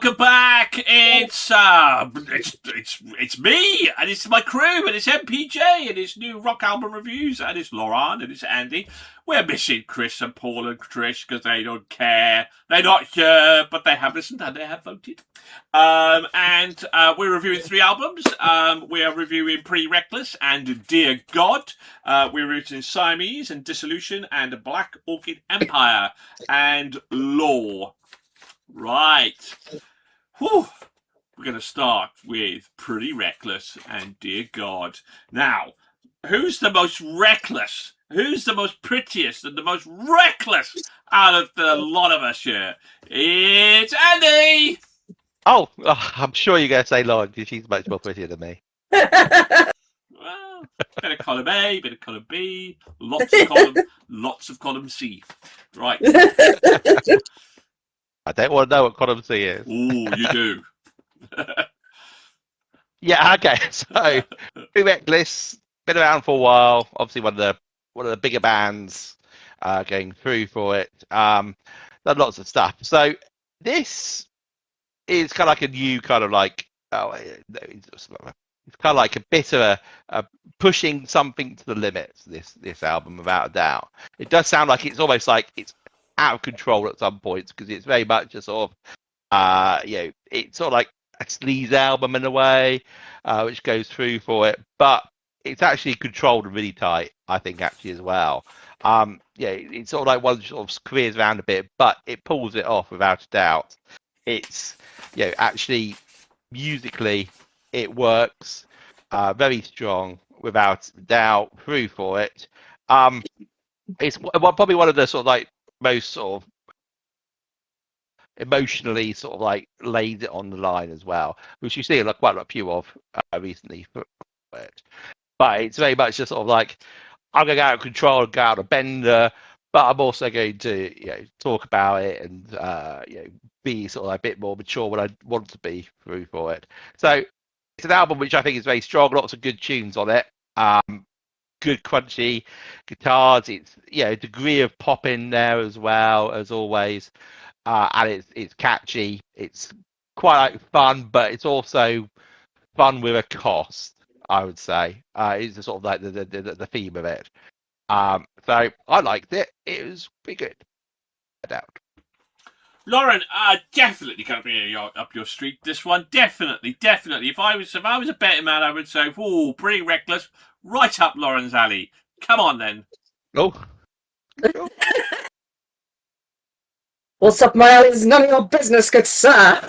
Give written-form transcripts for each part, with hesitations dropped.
welcome back. It's me, and it's my crew, and it's MPJ, and it's new rock album reviews, and it's Lauren, and it's Andy. We're missing Chris and Paul and Trish because they don't care. They're not here, but they have listened and they have voted. And we're reviewing 3 albums. We are reviewing Pretty Reckless and Dear God. We're reviewing Siamese and Dissolution and Black Orchid Empire and Law. Right. Whew. We're going to start with Pretty Reckless and Dear God. Now, who's the most reckless? Who's the most prettiest and the most reckless out of the lot of us here? It's Andy! Oh, I'm sure you're going to say Lauren, because she's much more prettier than me. Well, bit of column A, bit of column B, lots of column C. Right. I don't want to know what column C is. Ooh, you do. Yeah, okay. So, Pretty Reckless, been around for a while. Obviously, one of the bigger bands going through for it. Done lots of stuff. So, this is kind of like a new kind of like, it's kind of like a bit of a pushing something to the limits. This album, without a doubt. It does sound like it's almost like it's out of control at some points, because it's very much a sort of, it's sort of like a sleaze album in a way, which goes through for it, but it's actually controlled and really tight, I think, actually, as well. It's sort of like one sort of careers around a bit, but it pulls it off without a doubt. It's, actually musically, it works very strong without doubt through for it. It's probably one of the sort of like most sort of emotionally sort of like laid it on the line as well, which you see like quite a few of recently for it. But it's very much just sort of like, I'm going to go out of control and go out of bender, but I'm also going to talk about it and be sort of like a bit more mature when I want to be through for it. So it's an album which I think is very strong, lots of good tunes on it. Good crunchy guitars. It's a degree of pop in there as well, as always, and it's catchy. It's quite like fun, but it's also fun with a cost, I would say. It's sort of like the theme of it. So I liked it. It was pretty good. No doubt. Lauren, definitely coming up your street. This one, definitely. If I was a betting man, I would say, "Oh, Pretty Reckless, right up Lauren's alley." Come on, then. Oh. What's up my alley is none of your business, good sir.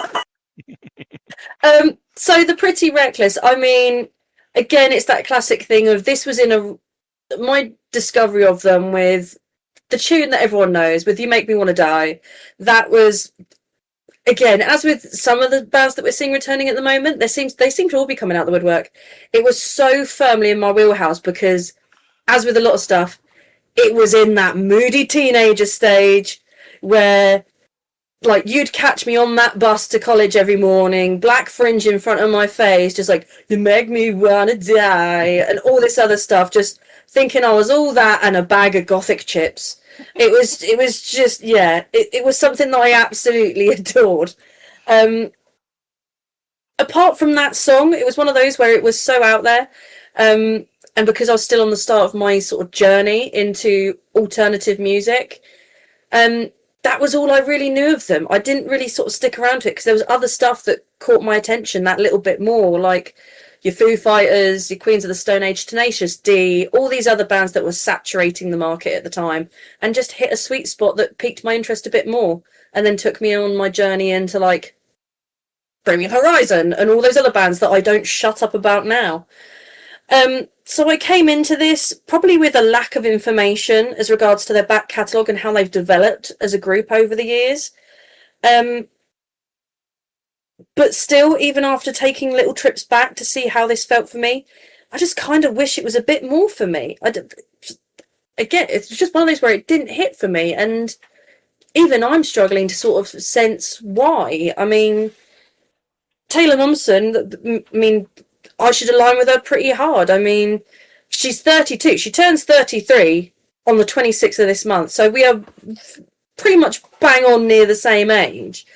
So the Pretty Reckless. I mean, again, it's that classic thing of this was in my discovery of them with the tune that everyone knows, with You Make Me Want to Die. That was, again, as with some of the bands that we're seeing returning at the moment, they seem to all be coming out the woodwork. It was so firmly in my wheelhouse because, as with a lot of stuff, it was in that moody teenager stage where, like, you'd catch me on that bus to college every morning, black fringe in front of my face, just like, you make me wanna die, and all this other stuff, just thinking I was all that and a bag of gothic chips. It was just, it was something that I absolutely adored. Apart from that song, it was one of those where it was so out there, and because I was still on the start of my sort of journey into alternative music, that was all I really knew of them. I didn't really sort of stick around to it because there was other stuff that caught my attention that little bit more, like your Foo Fighters, your Queens of the Stone Age, Tenacious D, all these other bands that were saturating the market at the time, and just hit a sweet spot that piqued my interest a bit more, and then took me on my journey into like Bring Me Horizon and all those other bands that I don't shut up about now. So I came into this probably with a lack of information as regards to their back catalogue and how they've developed as a group over the years. But still, even after taking little trips back to see how this felt for me, I just kind of wish it was a bit more for me. Again, it's just one of those where it didn't hit for me, and even I'm struggling to sort of sense why. I mean, Taylor Momsen, I should align with her pretty hard. I mean, she's 32. She turns 33 on the 26th of this month, so we are pretty much bang on near the same age.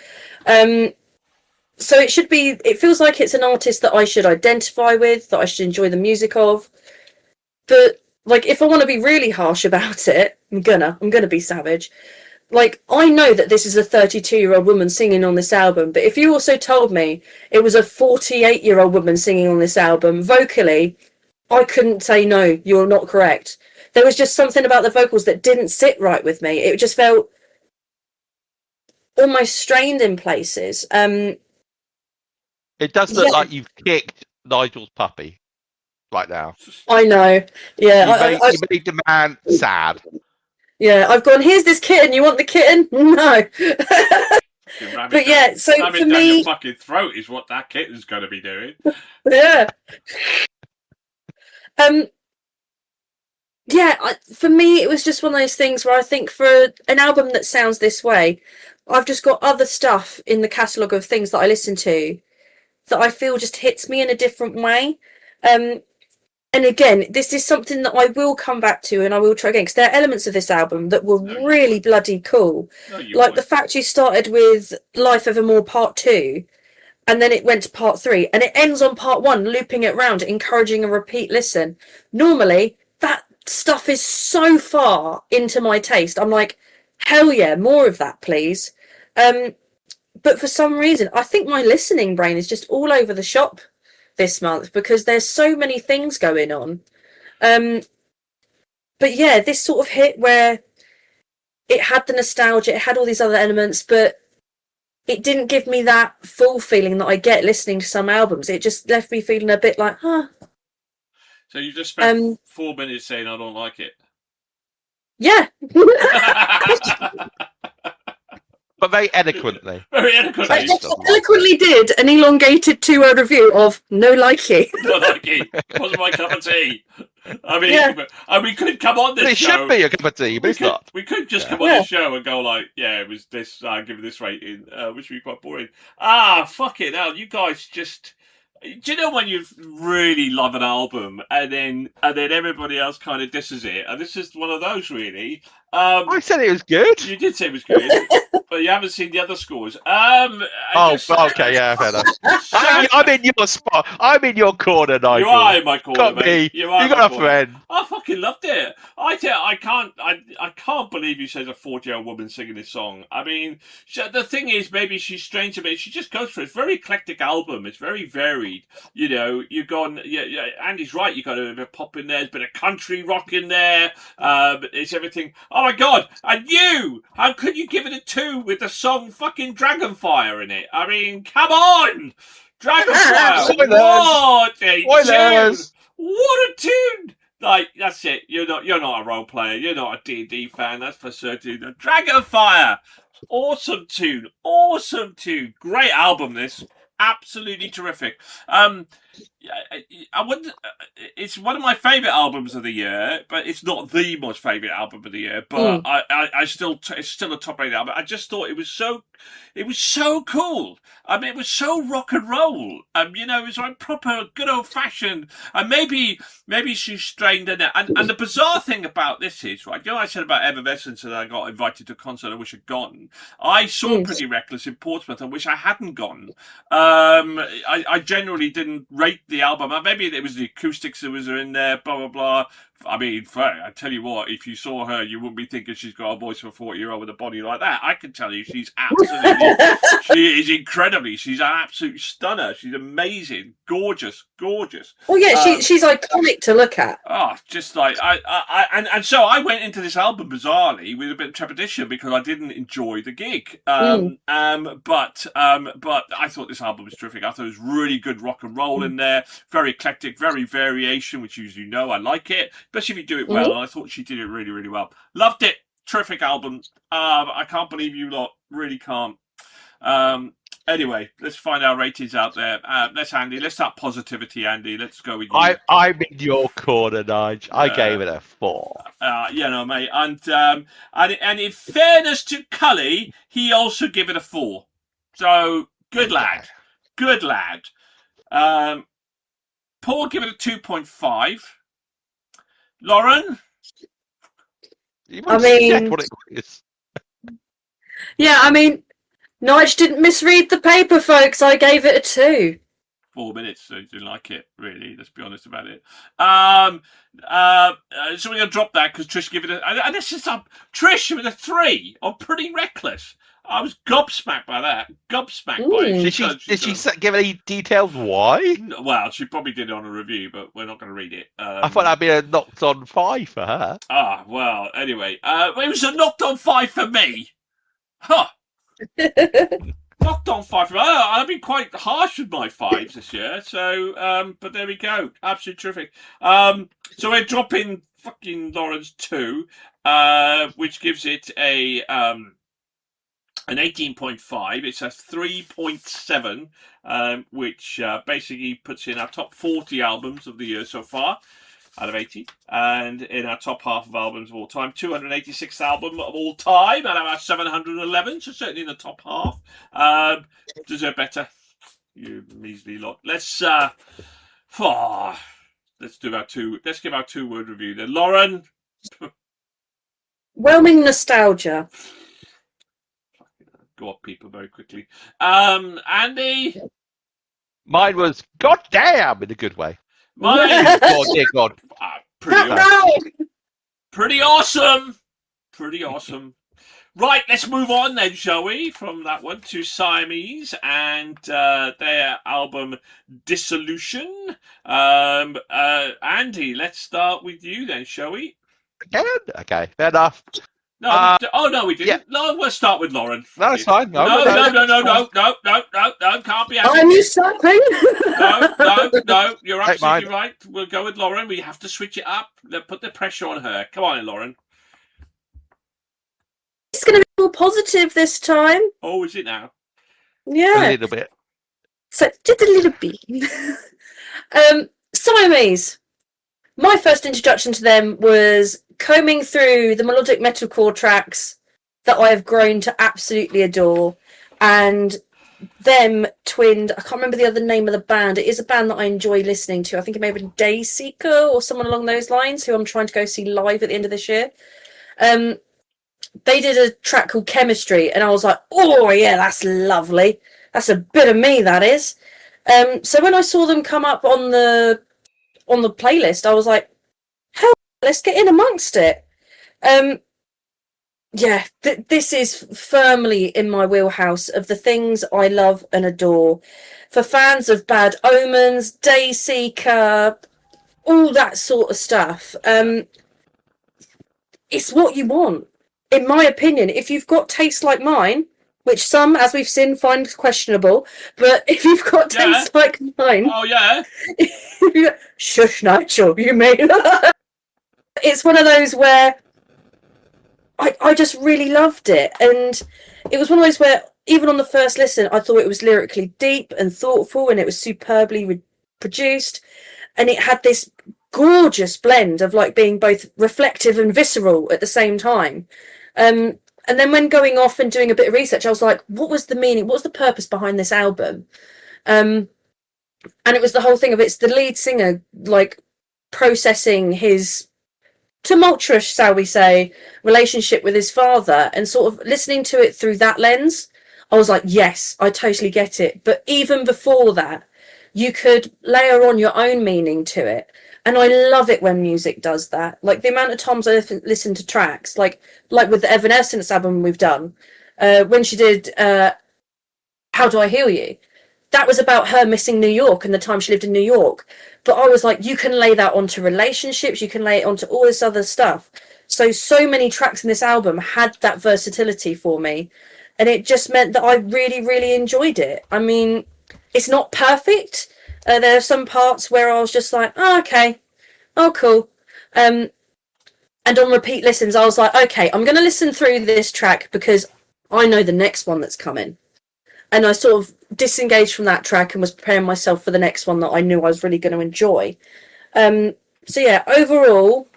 so it should be. It feels like it's an artist that I should identify with, that I should enjoy the music of. But like, if I want to be really harsh about it, I'm gonna be savage. Like, I know that this is a 32-year-old woman singing on this album, but if you also told me it was a 48-year-old woman singing on this album, vocally, I couldn't say no, you're not correct. There was just something about the vocals that didn't sit right with me. It just felt almost strained in places. It does look like you've kicked Nigel's puppy right now. I know. Yeah. You made the man sad. Yeah, I've gone, here's this kitten, you want the kitten? No. But yeah, so for down me... your fucking throat is what that kitten's going to be doing. Yeah. For me, it was just one of those things where I think for an album that sounds this way, I've just got other stuff in the catalogue of things that I listen to that I feel just hits me in a different way. And again, this is something that I will come back to and I will try again, because there are elements of this album that were really bloody cool. Like the fact you started with Life Evermore Part 2, and then it went to Part 3, and it ends on Part 1, looping it round, encouraging a repeat listen. Normally, that stuff is so far into my taste. I'm like, hell yeah, more of that, please. But for some reason, I think my listening brain is just all over the shop this month because there's so many things going on. But yeah, this sort of hit where it had the nostalgia, it had all these other elements, but it didn't give me that full feeling that I get listening to some albums. It just left me feeling a bit like, huh. So you just spent 4 minutes saying I don't like it. Yeah. But very eloquently. Very eloquently. I eloquently did an elongated 2-word review of no likey. No likey. Wasn't my cup of tea. I mean, we could come on this show. It should be a cup of tea, but it's not. We could just come on this show and go like, yeah, it was this, give it this rating, which would be quite boring. Fuck it hell, you guys just... Do you know when you really love an album and then everybody else kind of disses it? And this is one of those, really. I said it was good. You did say it was good, but you haven't seen the other scores. Okay, yeah, fair enough. I'm in your spot. I'm in your corner, Nigel. You are in my corner, got mate. Me. You got a friend. I fucking loved it. I can't believe you said a 40-year-old woman singing this song. I mean, the thing is, maybe she's strange a bit. She just goes for it. It's a very eclectic album. It's very varied. You know, you've gone. Yeah. Andy's right. You got a bit of pop in there. There's a bit of country rock in there. It's everything. Oh my god! And you, how could you give it a 2 with the song fucking Dragonfire in it? I mean, come on, Dragonfire! What a tune! What a tune! Like, that's it. You're not a role player. You're not a D&D fan. That's for certain. Dragonfire, awesome tune. Great album. This absolutely terrific. I wouldn't. It's one of my favourite albums of the year, but it's not the most favourite album of the year. But it's still a top-rated album. I just thought it was so cool. I mean, it was so rock and roll. You know, it was like proper, good old-fashioned. And maybe she's strained in it. And the bizarre thing about this is, right? You know, I said about Evanescence and I got invited to a concert I wish I'd gone. I saw Pretty Reckless in Portsmouth and wish I hadn't gone. I generally didn't rate the album. Maybe it was the acoustics that was in there, blah, blah, blah. I mean, I tell you what, if you saw her, you wouldn't be thinking she's got a voice of a 40-year-old with a body like that. I can tell you she's absolutely, she is incredibly, she's an absolute stunner. She's amazing, gorgeous. Well, yeah, she's iconic to look at. Oh, just like, and so I went into this album bizarrely with a bit of trepidation because I didn't enjoy the gig. But I thought this album was terrific. I thought it was really good rock and roll in there, very eclectic, very variation, which you know I like it. Especially if you do it well, and I thought she did it really, really well. Loved it. Terrific album. I can't believe you lot. Really can't. Anyway, let's find our ratings out there. Let's start positivity, Andy. Let's go with you. I'm in your corner, Nige. I gave it a 4. Mate. And in fairness to Cully, he also gave it a 4. So, good lad. Paul gave it a 2.5. Lauren? I mean, what it is. Yeah, I mean, Nige didn't misread the paper, folks. I gave it a 2. 4 minutes, so you didn't like it, really. Let's be honest about it. So we're going to drop that because Trish gave it a... And this is Trish with a 3 on Pretty Reckless. I was gobsmacked by that. Gobsmacked by it. Did she give any details why? Well, she probably did it on a review, but we're not going to read it. I thought that'd be a knocked on 5 for her. Well, anyway. It was a knocked on 5 for me. Huh. Knocked on 5 for me. I've been quite harsh with my 5s this year, so, but there we go. Absolutely terrific. So we're dropping fucking Lauren's 2, which gives it an 18.5. It's a 3.7, which basically puts in our top 40 albums of the year so far, out of 80, and in our top half of albums of all time, 286th album of all time, out of our 711, so certainly in the top half. Deserve better, you measly lot. Let's do our let's give our 2-word review then. Lauren. Whelming nostalgia. Go up, people, very quickly. Andy? Mine was goddamn in a good way. Mine? God, dear God. Pretty awesome. Pretty awesome. Right, let's move on then, shall we? From that one to Siamese and their album Dissolution. Andy, let's start with you then, shall we? Again? Okay, fair enough. No, no, we didn't. Yeah. No, we'll start with Lauren. No, it's fine. No, can't be happening. Are you stopping? No, you're Take absolutely mine. right. We'll go with Lauren. We have to switch it up. Put the pressure on her. Come on, Lauren. It's going to be more positive this time. Oh, is it now? Yeah. A little bit. So, just a little bit. Siamese. My first introduction to them was combing through the melodic metalcore tracks that I have grown to absolutely adore, and them twinned. I can't remember the other name of the band. It is a band that I enjoy listening to. I think it may have been Dayseeker or someone along those lines, who I'm trying to go see live at the end of this year. They did a track called Chemistry, and I was like, oh yeah, that's lovely. That's a bit of me, that is. So when I saw them come up on the playlist, I was like, hell, let's get in amongst it. This is firmly in my wheelhouse of the things I love and adore. For fans of Bad Omens, Dayseeker, all that sort of stuff, it's what you want. In my opinion, if you've got taste like mine, which some, as we've seen, find questionable, but if you've got taste like mine... Oh, yeah? Shush, Nigel, you mean? It's one of those where I just really loved it. And it was one of those where, even on the first listen, I thought it was lyrically deep and thoughtful, and it was superbly produced. And it had this gorgeous blend of like being both reflective and visceral at the same time. And then when going off and doing a bit of research, I was like, what was the meaning? What was the purpose behind this album? And it was the whole thing of it's the lead singer, like, processing his tumultuous, shall we say, relationship with his father, and sort of listening to it through that lens. I was like, yes, I totally get it. But even before that, you could layer on your own meaning to it. And I love it when music does that. Like the amount of times I listen to tracks, like with the Evanescence album we've done, when she did How Do I Heal You? That was about her missing New York and the time she lived in New York. But I was like, you can lay that onto relationships, you can lay it onto all this other stuff. So many tracks in this album had that versatility for me. And it just meant that I really, really enjoyed it. I mean, it's not perfect. There are some parts where I was just like, oh, okay, oh, cool. And on repeat listens, I was like, okay, I'm going to listen through this track because I know the next one that's coming. And I sort of disengaged from that track and was preparing myself for the next one that I knew I was really going to enjoy. So yeah, overall,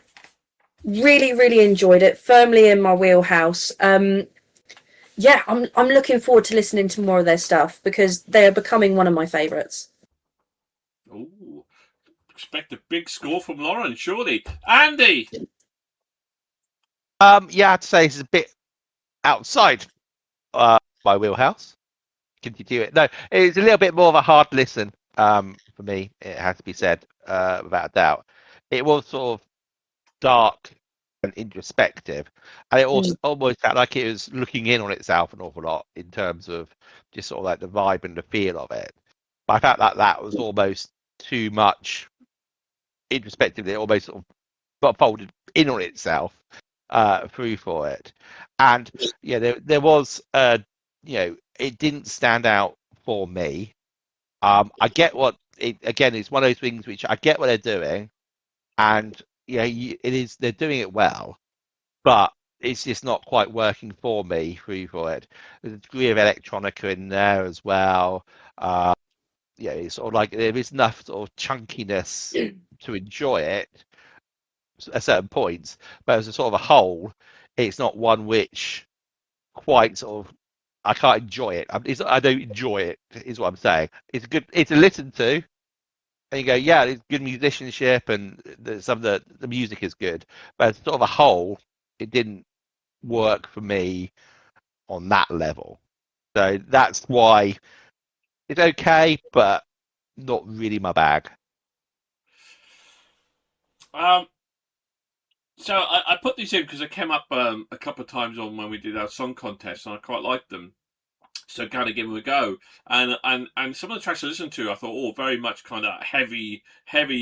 really, really enjoyed it. Firmly in my wheelhouse. Yeah, I'm looking forward to listening to more of their stuff because they are becoming one of my favourites. Oh, expect a big score from Lauren, surely. Andy! Yeah, I'd say it's a bit outside my wheelhouse. Continue it. No, it's a little bit more of a hard listen for me. It has to be said, without a doubt. It was sort of dark and introspective, and it also almost felt like it was looking in on itself an awful lot in terms of just sort of like the vibe and the feel of it. But I felt like that was almost too much introspective. It almost sort of folded in on itself through for it, and yeah, there was it didn't stand out for me. I get what again, it's one of those things which I get what they're doing, and it is, they're doing it well, but it's just not quite working for me through for it. There's a degree of electronica in there as well. It's sort of like there is enough sort of chunkiness to enjoy it at certain points, but as a sort of a whole, it's not one which quite sort of, I can't enjoy it. I don't enjoy it, is what I'm saying. It's good. It's a listen to, and you go, yeah, it's good musicianship, and some of the music is good, but as sort of a whole, it didn't work for me on that level. So that's why it's okay, but not really my bag. So I put these in because I came up a couple of times on when we did our song contest, and I quite liked them. So kind of give them a go, and some of the tracks I listened to, I thought, very much kind of heavy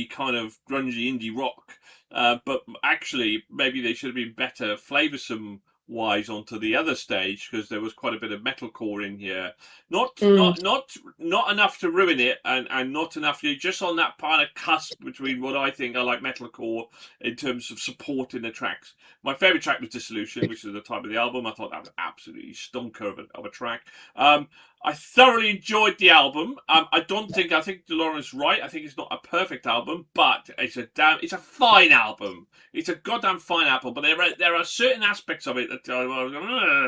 kind of grungy indie rock. But actually, maybe they should have been better flavoursome wise onto the other stage, because there was quite a bit of metalcore in here. Not enough to ruin it, and not enough just on that kind of cusp between what I think I like metalcore in terms of supporting the tracks. My favourite track was Dissolution, which is the type of the album. I thought that was absolutely stonker of a track. I thoroughly enjoyed the album. I think Lauren's right. I think it's not a perfect album, but it's a fine album. It's a goddamn fine album. But there are certain aspects of it that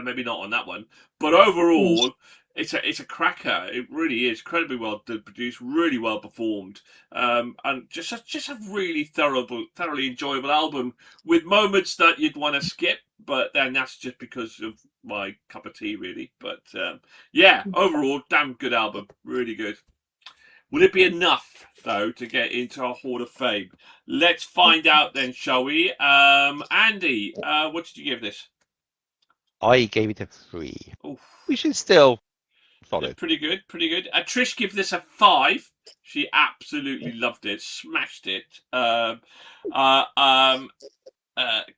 maybe not on that one. But overall, it's a cracker. It really is incredibly well produced, really well performed, and just a really thoroughly enjoyable album with moments that you'd want to skip. But then that's just because of my cup of tea, really. But overall, damn good album, really good. Will it be enough, though, to get into our Hall of Fame? Let's find out then, shall we? Andy, what did you give this? I gave it a 3, Oof. which is still solid. Yeah, pretty good. Trish gave this a 5. She absolutely loved it, smashed it.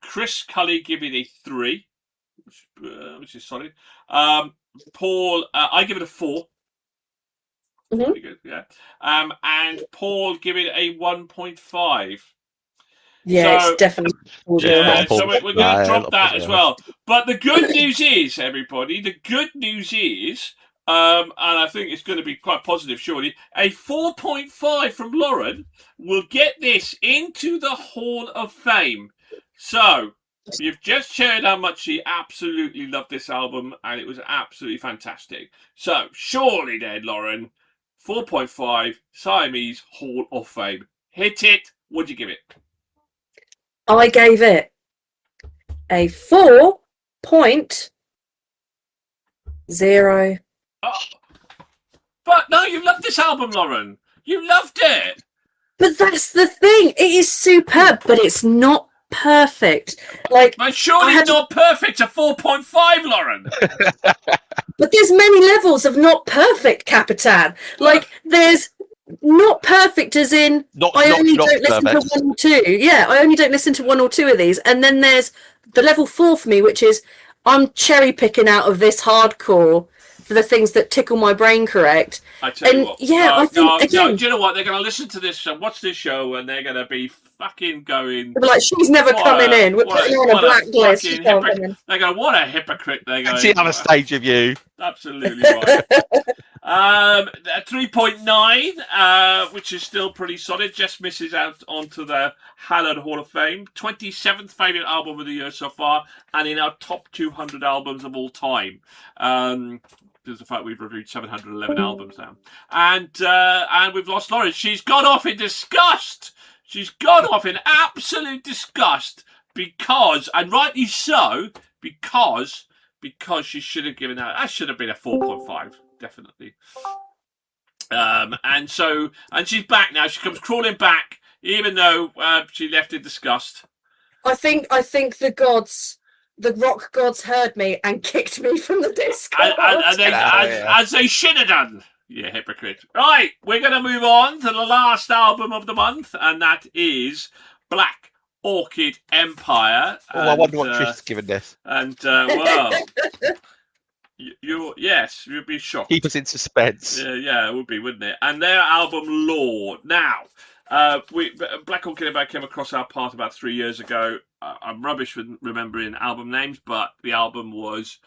Chris Cully gave it a 3, which is solid. Paul, I give it a 4. Pretty good, yeah. And Paul give it a 1.5. Yeah, So, it's definitely. So we're going to drop that as well. But the good news is, everybody, and I think it's going to be quite positive, surely, a 4.5 from Lauren will get this into the Hall of Fame. So, you've just heard how much she absolutely loved this album, and it was absolutely fantastic. So, surely then, Lauren, 4.5, Siamese Hall of Fame. Hit it. What'd you give it? I gave it a 4.0. Oh. But no, you loved this album, Lauren. You loved it. But that's the thing. It is superb, but it's not perfect. Like, but surely it's not perfect. A 4.5, Lauren. But there's many levels of not perfect, Capitan. Like, there's not perfect as in I only don't listen to 1 or 2. Yeah, I only don't listen to 1 or 2 of these. And then there's the level 4 for me, which is I'm cherry picking out of this hardcore for the things that tickle my brain correct. I tell you what. Yeah, I think again. Do you know what? They're going to listen to this and watch this show, and they're going to be fucking going. They'll be like, she's never coming in. We're putting her on a blacklist. They go, what a hypocrite. They're going. See on a stage of you. Absolutely right. 3.9, which is still pretty solid. Just misses out onto the Hallowed Hall of Fame. 27th favourite album of the year so far, and in our top 200 albums of all time. Because the fact we've reviewed 711 albums now. And we've lost Lauren. She's gone off in disgust. She's gone off in absolute disgust because, and rightly so, because because she should have given that. That should have been a 4.5, definitely. And she's back now. She comes crawling back, even though she left in disgust. I think the rock gods heard me and kicked me from the Discord. As they should have done. Yeah, hypocrite. Right, we're going to move on to the last album of the month, and that is Black Orchid Empire. I wonder what Trish has given this. And, well, you'd be shocked. Keep us in suspense. Yeah, it would be, wouldn't it? And their album, Lord. Now, Black Orchid Empire came across our path about 3 years ago. I'm rubbish with remembering album names, but the album was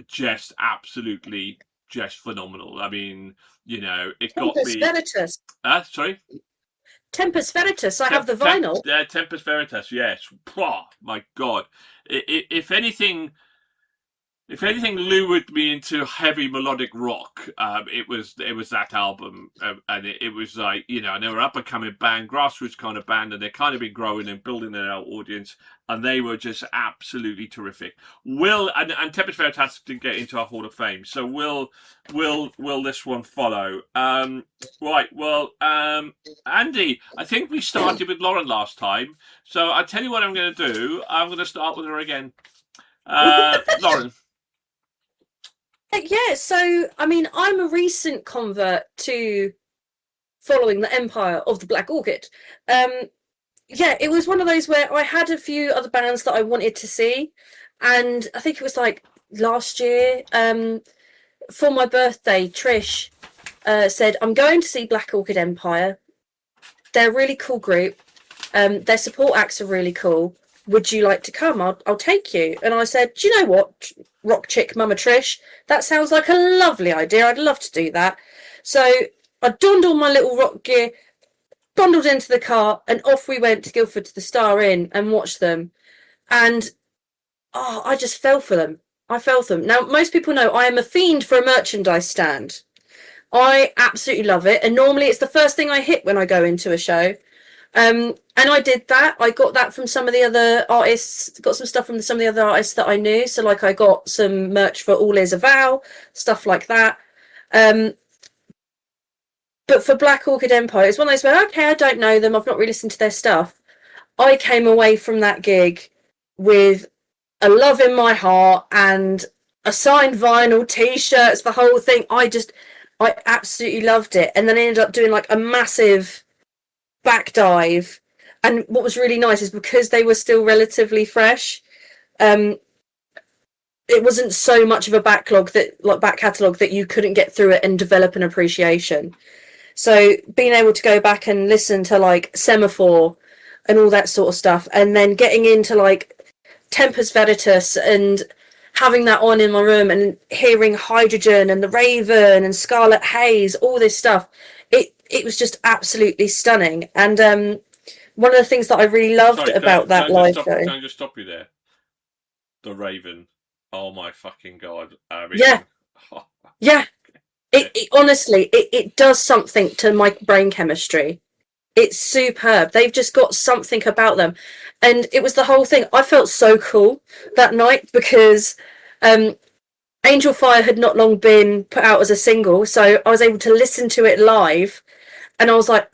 just absolutely just phenomenal. I mean, you know, it got Tempus me. Veritas. Sorry? Tempus Veritas. I have the vinyl. Yeah, Tempus Veritas. Yes. Oh, my God. If anything lured me into heavy melodic rock, it was that album, and it was like, you know, and they were up and coming band, grassroots kind of band, and they kind of been growing and building their audience, and they were just absolutely terrific. And Tempest Veritas did get into our Hall of Fame, so will this one follow? Right, well, Andy, I think we started with Lauren last time, so I tell you what I'm going to do. I'm going to start with her again. Lauren. Yeah, so I mean, I'm a recent convert to following the empire of the Black Orchid. Yeah, it was one of those where I had a few other bands that I wanted to see, and I think it was like last year. For my birthday, Trish said, "I'm going to see Black Orchid Empire. They're a really cool group. Their support acts are really cool. Would you like to come? I'll take you." And I said, "Do you know what, rock chick Mama Trish, that sounds like a lovely idea. I'd love to do that." So I donned all my little rock gear, bundled into the car, and off we went to Guildford to the Star Inn and watched them. And I just fell for them. I fell for them. Now, most people know I am a fiend for a merchandise stand. I absolutely love it. And normally it's the first thing I hit when I go into a show. And I did that. I got that from some of the other artists, got some stuff from some of the other artists that I knew. So like I got some merch for All Is a Vow, stuff like that. But for Black Orchid Empire, it's one of those where, okay, I don't know them. I've not really listened to their stuff. I came away from that gig with a love in my heart and a signed vinyl, t-shirts, the whole thing. I absolutely loved it. And then I ended up doing like a massive back dive, and what was really nice is because they were still relatively fresh, it wasn't so much of a back catalogue that you couldn't get through it and develop an appreciation. So being able to go back and listen to like Semaphore and all that sort of stuff, and then getting into like Tempus Veritas and having that on in my room and hearing Hydrogen and The Raven and Scarlet Haze, all this stuff, it was just absolutely stunning. And one of the things that I really loved about that live show... Can I just stop you there? The Raven. Oh my fucking God. Yeah. Yeah. It honestly, it does something to my brain chemistry. It's superb. They've just got something about them. And it was the whole thing. I felt so cool that night because Angel Fire had not long been put out as a single. So I was able to listen to it live. And I was like,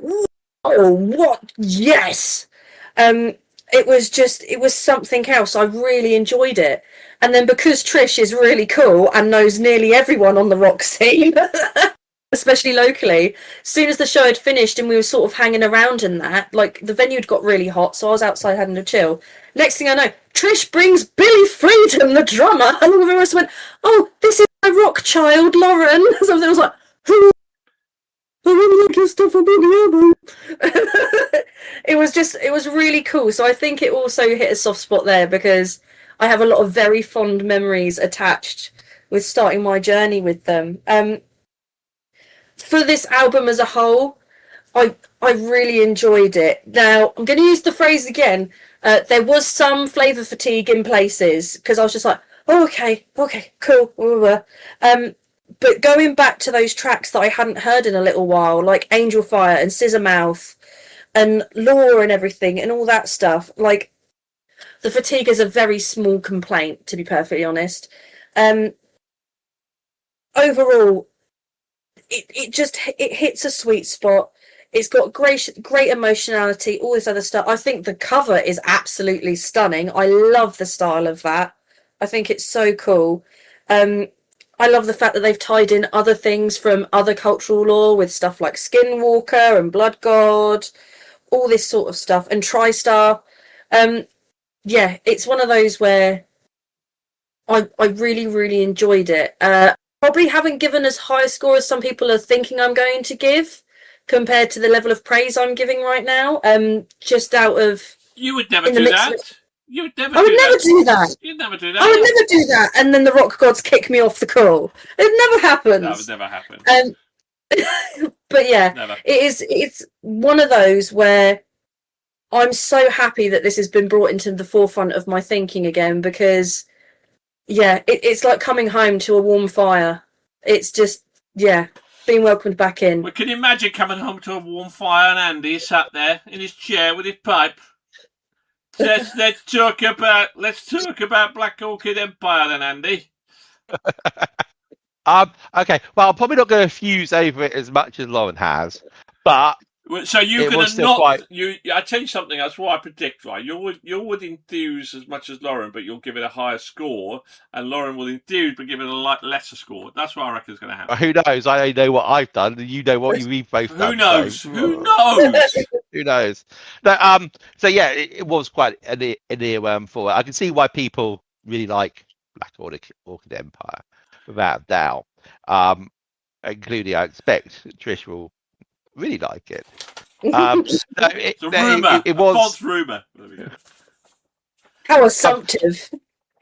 oh, what? Yes. It was something else. I really enjoyed it. And then because Trish is really cool and knows nearly everyone on the rock scene, especially locally, as soon as the show had finished and we were sort of hanging around in that, like the venue had got really hot, so I was outside having a chill. Next thing I know, Trish brings Billy Freedom, the drummer, and all of us went, "Oh, this is my rock child, Lauren." Something I was like, "Who? I really like your stuff on the album." It was really cool. So I think it also hit a soft spot there because I have a lot of very fond memories attached with starting my journey with them. For this album as a whole, I really enjoyed it. Now, I'm going to use the phrase again. There was some flavour fatigue in places because I was just like, oh, okay, cool. But going back to those tracks that I hadn't heard in a little while, like Angel Fire and Scissor Mouth and Law and everything and all that stuff, like The fatigue is a very small complaint, to be perfectly honest. Overall, it hits a sweet spot. It's got great emotionality, all this other stuff. I think the cover is absolutely stunning. I love the style of that. I think it's so cool. I love the fact that they've tied in other things from other cultural lore with stuff like Skinwalker and Blood God, all this sort of stuff, and TriStar. Yeah, it's one of those where I really, really enjoyed it. Probably haven't given as high a score as some people are thinking I'm going to give compared to the level of praise I'm giving right now. Just out of... You would never do that. You would never I would never do that. You'd never do that. I would never do that. And then the rock gods kick me off the call. It never happens. That would never happen. But yeah, Never. It's one of those where I'm so happy that this has been brought into the forefront of my thinking again, because yeah, it's like coming home to a warm fire. It's just, yeah, being welcomed back in. Well, can you imagine coming home to a warm fire and Andy sat there in his chair with his pipe? Let's talk about Black Orchid Empire then, Andy. Okay. Well, I'm probably not going to fuse over it as much as Lauren has, but so you're going to not. Quite... I tell you something. That's what I predict. Right, you would enthuse as much as Lauren, but you'll give it a higher score, and Lauren will enthuse but give it a lesser score. That's what I reckon is going to happen. Who knows? I know what I've done, and you know what you've both done. Who knows? So... Who knows? Who knows? No, so yeah, it was quite an earworm for it. I can see why people really like Black Orchid Empire, without doubt. Including, I expect Trish will really like it. It's a rumour. It was a false rumour. How assumptive.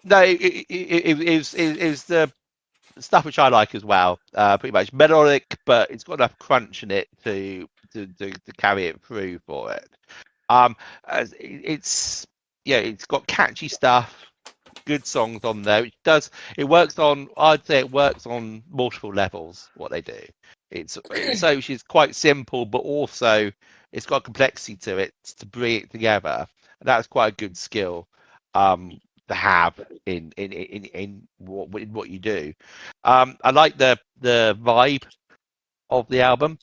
No, it was the stuff which I like as well. Pretty much melodic, but it's got enough crunch in it to carry it through for it. It's got catchy stuff, good songs on there. It works on multiple levels. What they do, she's quite simple, but also it's got complexity to it to bring it together. And that's quite a good skill to have in what you do. I like the vibe of the album.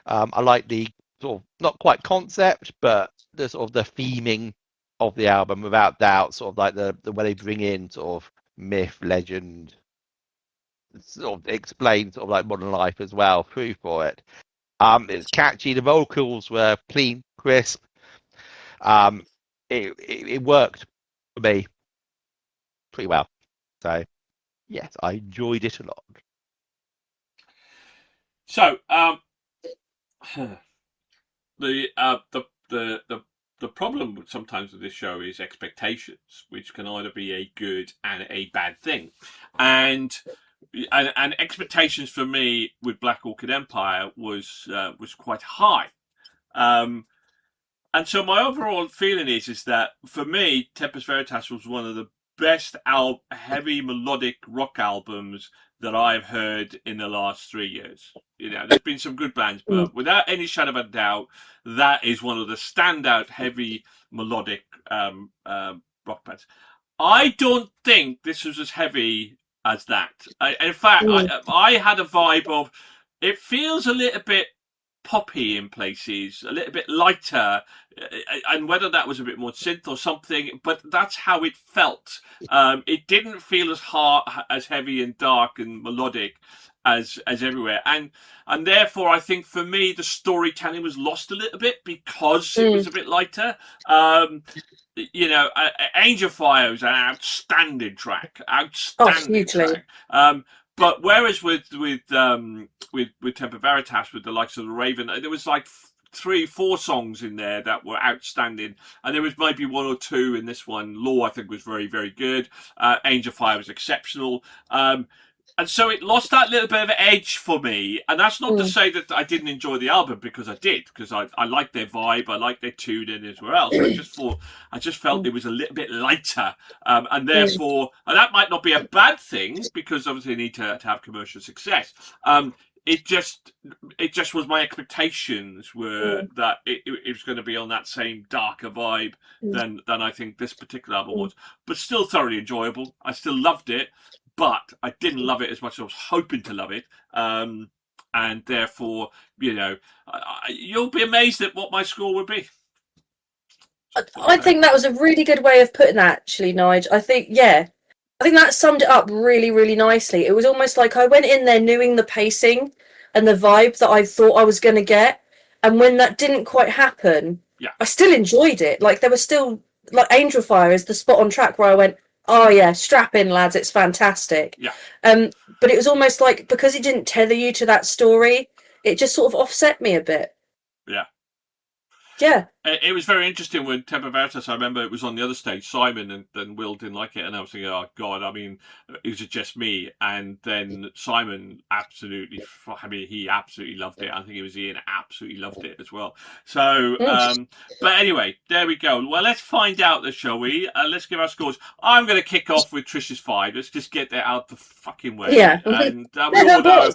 I like the sort of not quite concept, but the sort of the theming of the album, without doubt. Sort of like the way they bring in sort of myth, legend, sort of explain sort of like modern life as well through for it. It's catchy. The vocals were clean, crisp. It worked for me pretty well. So yes, I enjoyed it a lot. So the problem sometimes with this show is expectations, which can either be a good and a bad thing, and expectations for me with Black Orchid Empire was quite high, and so my overall feeling is that for me, Tempest Veritas was one of the best heavy melodic rock albums that I've heard in the last 3 years. You know, there's been some good bands, but without any shadow of a doubt, that is one of the standout heavy melodic rock bands. I don't think this was as heavy as that. In fact, I had a vibe of, it feels a little bit poppy in places, a little bit lighter, and whether that was a bit more synth or something, but that's how it felt. It didn't feel as hard, as heavy and dark and melodic as everywhere, and therefore I think for me the storytelling was lost a little bit because it was a bit lighter. You know, Angel Fire was an outstanding track. But whereas with Temper Veritas, with the likes of the Raven, there was like 3-4 songs in there that were outstanding, and there was maybe 1 or 2 in this one. Law, I think, was very, very good. Angel Fire was exceptional. And so it lost that little bit of edge for me. And that's not to say that I didn't enjoy the album, because I did, because I liked their vibe, I liked their tune and as well. I just felt it was a little bit lighter. And therefore, and that might not be a bad thing, because obviously you need to have commercial success. it just was my expectations were that it was going to be on that same darker vibe than I think this particular album was, but still thoroughly enjoyable. I still loved it, but I didn't love it as much as I was hoping to love it, and therefore, you'll be amazed at what my score would be. I think that was a really good way of putting that, actually, Nigel. I think that summed it up really, really nicely. It was almost like I went in there knowing the pacing and the vibe that I thought I was going to get. And when that didn't quite happen, I still enjoyed it. Like, there was still, like, Angel Fire is the spot on track where I went, oh, yeah, strap in, lads, it's fantastic. Yeah. But it was almost like, because it didn't tether you to that story, it just sort of offset me a bit. Yeah. Yeah. It was very interesting when Temper Veritas, I remember it was on the other stage, Simon and Will didn't like it, and I was thinking, oh God, I mean, is it just me? And then Simon he absolutely loved it. I think it was Ian absolutely loved it as well. So, but anyway, there we go. Well, let's find out this, shall we? Let's give our scores. I'm going to kick off with Trish's 5. Let's just get that out the fucking way. Yeah. And we all know.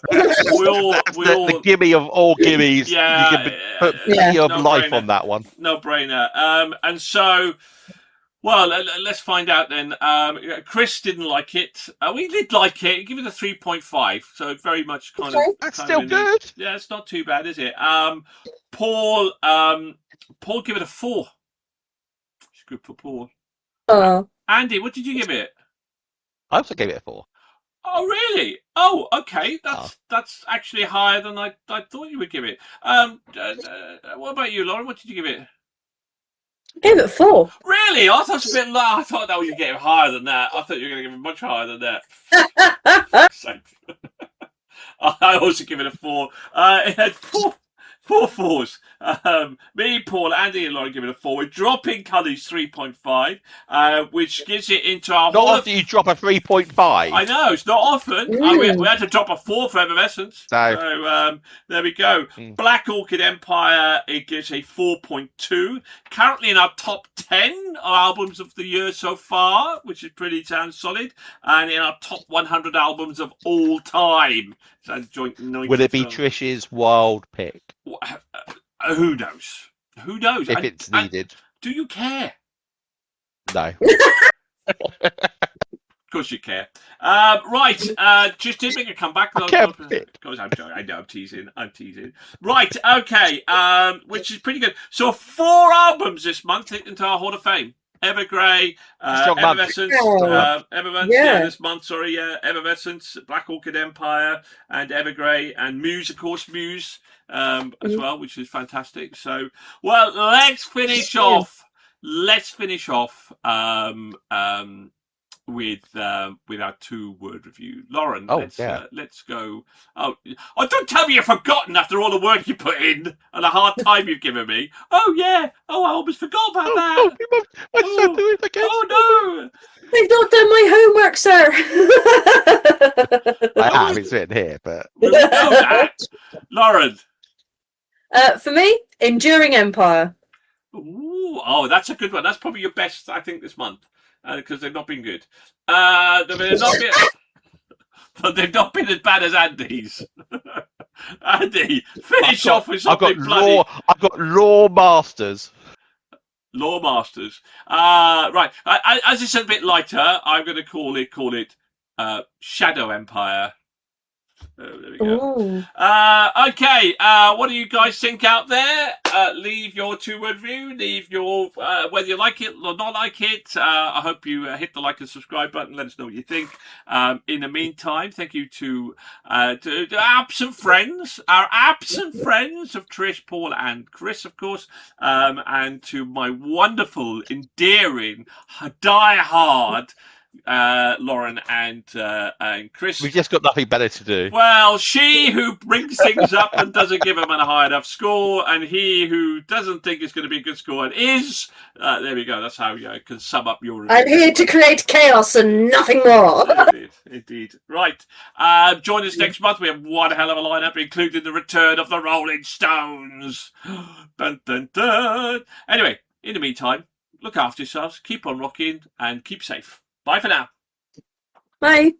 The gimme of all gimmies. Yeah. You can put plenty of life on that one. No brainer. And so, well, let's find out then. Chris didn't like it. We did like it. Give it a 3.5. So very much kind of. That's still good. Yeah, it's not too bad, is it? Paul give it a 4. It's good for Paul. Andy, what did you give it? I also gave it a 4. Oh, really? Oh, okay. That's actually higher than I thought you would give it. What about you, Lauren? What did you give it? I gave it a 4. Really? I thought it was a bit low. I thought that was you getting higher than that. I thought you were going to give it much higher than that. I also give it a 4. It had 4 4s. Me, Paul, Andy, and Lauren give it a 4. We're dropping Cully's 3.5, which gives it into our. Not after you drop a 3.5. I know, it's not often. We had to drop a 4 for Evanescence. So there we go. Black Orchid Empire, it gives a 4.2. Currently in our top 10 albums of the year so far, which is pretty damn solid. And in our top 100 albums of all time. So joint 90. Will it be Trish's wild pick? Who knows? Who knows? If it's needed. Do you care? No. Of course you care. Right, just did make a comeback. I can't I know, I'm teasing. Right, okay, which is pretty good. So 4 albums this month into our Hall of Fame. Evergrey, Evanescence, this month, Evanescence, Black Orchid Empire, and Evergrey, and Muse, of course, as well, which is fantastic. So, well, let's finish off. Let's finish off with our 2-word review. Lauren, let's go. Oh, don't tell me you've forgotten after all the work you put in and the hard time you've given me. Oh, yeah. Oh, I almost forgot about that. No, do it again. Oh, no. They've not done my homework, sir. I have. It's written here, but. We'll know that. Lauren. For me, Enduring Empire. Ooh, oh, that's a good one. That's probably your best, I think, this month. Because they've not been good. They've not been as bad as Andy's. Andy, finish off with something bloody. I've got Law Masters. Law Masters. Right. As it's a bit lighter, I'm going to call it Shadow Empire. There we go. Okay, what do you guys think out there? Leave your 2-word review. Leave your whether you like it or not like it. I hope you hit the like and subscribe button. Let us know what you think. In the meantime, thank you to our absent friends of Trish, Paul, and Chris, of course, and to my wonderful, endearing, die-hard Lauren and Chris. We've just got nothing better to do. Well, she who brings things up and doesn't give them a high enough score, and he who doesn't think it's going to be a good score and is. There we go. That's how you can sum up your review. I'm here to create chaos and nothing more. Indeed. Right. Join us next month. We have one hell of a lineup, including the return of the Rolling Stones. Dun, dun, dun. Anyway, in the meantime, look after yourselves, keep on rocking, and keep safe. Bye for now. Bye.